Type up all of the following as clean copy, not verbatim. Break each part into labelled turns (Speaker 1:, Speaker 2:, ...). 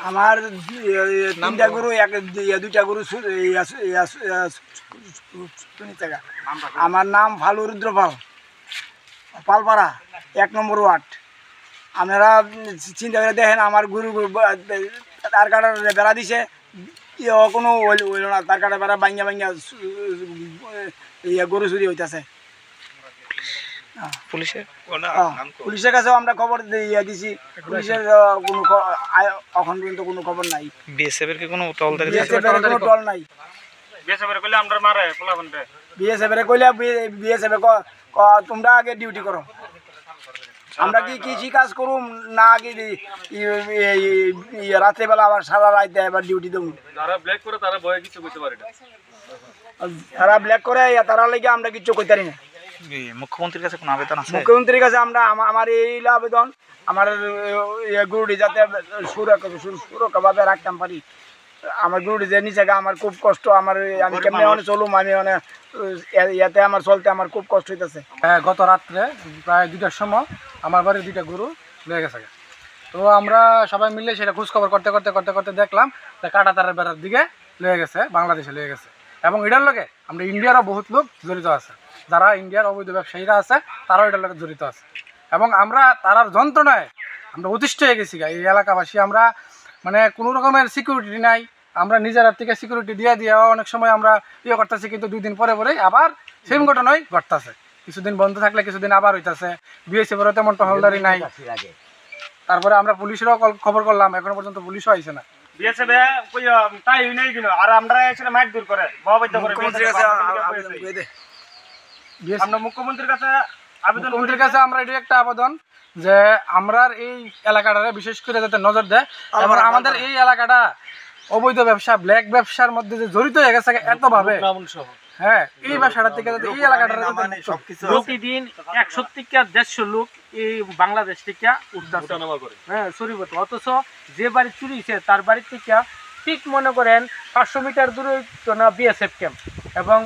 Speaker 1: আমার তিনটা গরু দুইটা গরু আমার নাম ফালু রুদ্রপাল, পালপাড়া 1 নম্বর ওয়ার্ড। আপনারা চিন্তা করে দেখেন, আমার গরু তার কাটার বেড়া দিছে, কোনো হইল না, তার কাটা বেড়া ভাঙ্গা ভাঙ্গা গরু চুরি হইতেছে। পুলিশের কাছেও আমরা খবর দিছি, পুলিশের কোনো এখন পর্যন্ত কোনো খবর নাই।
Speaker 2: বিএসএফ এর কোনো
Speaker 1: টল নাই। বিএসএফ তোমরা আগে ডিউটি করো, আমরা কি কৃষি কাজ করুম না, আগে রাত্রেবেলা আবার সারা রাত এবার ডিউটি দেবো।
Speaker 3: যারা ব্ল্যাক করে তারা ভয়ে কিছু করতে পারে না,
Speaker 1: তারা ব্ল্যাক করে তারা লেগে আমরা কিছু করতে পারি না।
Speaker 2: মুখ্যমন্ত্রীর কাছে কোনো আবেদন আছে?
Speaker 1: মুখ্যমন্ত্রীর কাছে আমরা আমার এই আবেদন, আমার গরুটি যাতে সুরক্ষাভাবে রাখতাম পারি। আমার গরুটি যে নিচে আমার খুব কষ্ট, আমি কেমনি অনেক চলুম, আমি অনেক ইয়াতে আমার চলতে আমার খুব কষ্ট হইতেছে।
Speaker 4: গত রাত্রে প্রায় 2টার সময় আমার বাড়ির 2টা গরু লেগে গেছে। তো আমরা সবাই মিলে সেটা খোঁজখবর করতে করতে করতে করতে দেখলাম যে কাঁটাতারের বেড়ার দিকে লেগে গেছে, বাংলাদেশে লেগে গেছে। এবং এটার লগে আমরা ইন্ডিয়ারও বহুত লোক জড়িত আছে, যারা ইন্ডিয়ার অবৈধ ব্যবসায়ীরা আছে তারাও এটার লগে জড়িত আছে। এবং আমরা তারার যন্ত্রণায় আমরা অতিষ্ঠ হয়ে গেছি। এই এলাকাবাসী আমরা মানে কোনো রকমের সিকিউরিটি নাই, আমরা নিজের থেকে সিকিউরিটি দিয়ে অনেক সময় আমরা করতেছি, কিন্তু 2 দিন পরে পরেই আবার সেম ঘটনাই ঘটতেছে। কিছুদিন বন্ধ থাকলে কিছুদিন আবার হইতেছে। বিএসএফেরও তেমন টহলদারি নাই। তারপরে আমরা পুলিশেরও খবর করলাম, এখনো পর্যন্ত পুলিশও আইছে না। মুখ্যমন্ত্রীর কাছে আমরা এটা একটা আবেদন যে আমরা এই এলাকাটারে বিশেষ করে যাতে নজর দেয়, এবং আমাদের এই এলাকাটা অবৈধ ব্যবসা, ব্ল্যাক ব্যবসার মধ্যে যে জড়িত হয়ে গেছে এতভাবে, হ্যাঁ, এই ব্যবসাটা থেকে যাতে এই এলাকাটা
Speaker 5: প্রতিদিন 100 থেকে 150 লোক এই বাংলাদেশ থেকে উঠানামা করে, হ্যাঁ, শরীবত। অথচ যে বাড়ি চুরি হয়েছে তার বাড়ির থেকে ঠিক মনে করেন 500 মিটার দূরে তো না বিএসএফ ক্যাম্প, এবং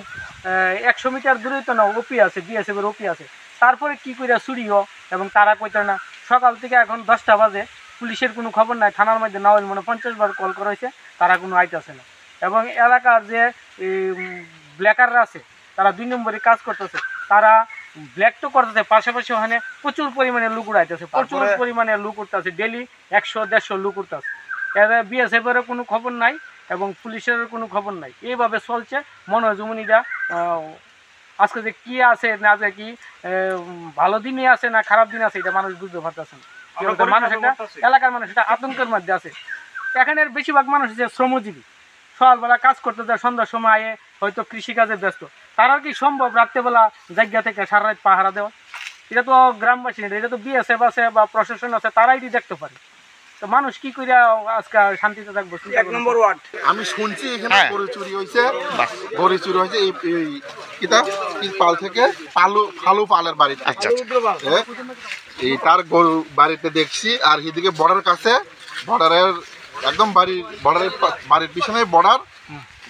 Speaker 5: 100 মিটার দূরে তো না ওপি আছে, বিএসএফ এর ওপি আছে। তারপরে কি করে চুরিও, এবং তারা কইতে না। সকাল থেকে এখন 10টা বাজে, পুলিশের কোনো খবর নাই। থানার মধ্যে না হইলে মনে 50 বার কল করা হয়েছে, তারা কোনো আইতেছে না। এবং এলাকার যে ব্ল্যাকাররা আছে তারা 2 নম্বরে কাজ করতেছে, তারা ব্ল্যাক তো করতেছে, পাশাপাশি ওখানে প্রচুর পরিমাণে লুক উড়াইতেছে, প্রচুর পরিমাণে লুক উঠতেছে, ডেলি 100-150 লুক উঠতেছে। এর বিএসএফেরও কোনো খবর নাই এবং পুলিশেরও কোনো খবর নাই। এইভাবে চলছে। মনে হয় জমিনিরা আজকে যে কি আছে না, যে কি ভালো দিনই আছে না খারাপ দিন আছে, এটা মানুষ বুঝতে পারতেছে না। মানুষ একটা এলাকার মানুষ একটা আতঙ্কের মধ্যে আছে। এখানের বেশিরভাগ মানুষ যে শ্রমজীবী, সকালবেলা কাজ করতে যায়, সন্ধ্যার সময় হয়তো কৃষিকাজে ব্যস্ত। তারা কি সম্ভব রাত্রেবেলা জায়গা থেকে সারা রাত পাহারা দেওয়া? এটা তো গ্রামবাসী, এটা তো বিএসএফ আছে বা প্রশাসন আছে, তারাই দেখতে পারে। তো মানুষ কি করে আজকে শান্তিতে থাকবো?
Speaker 1: 1 নম্বর ওয়ার্ড।
Speaker 6: আমি শুনছি এখানে গরু চুরি হয়েছে, এই কিতাব পাল থেকে ফালু পালের বাড়িতে। আচ্ছা, এই তার গরু বাড়িতে দেখছি। আর এদিকে বর্ডার কাছে, বর্ডারের একদম বাড়ির পিছনে বর্ডার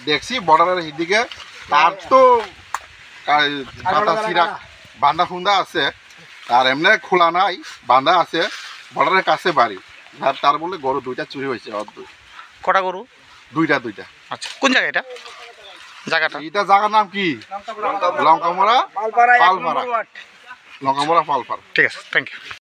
Speaker 6: দেখছি। বর্ডারের এদিকে তার তো বান্ধা ফুন্দা আছে, আর এমনি খোলা নাই, বান্ধা আছে। বর্ডারের কাছে বাড়ি, তার বলে গরু 2টা চুরি হয়েছে।
Speaker 2: কটা গরু?
Speaker 6: 2টা।
Speaker 2: আচ্ছা, কোন জায়গা এটা?
Speaker 6: এটা জায়গার নাম কি? লঙ্কামোড়া পালপাড়া। লঙ্কামোড়া পালপাড়া।
Speaker 2: ঠিক আছে, থ্যাংক ইউ।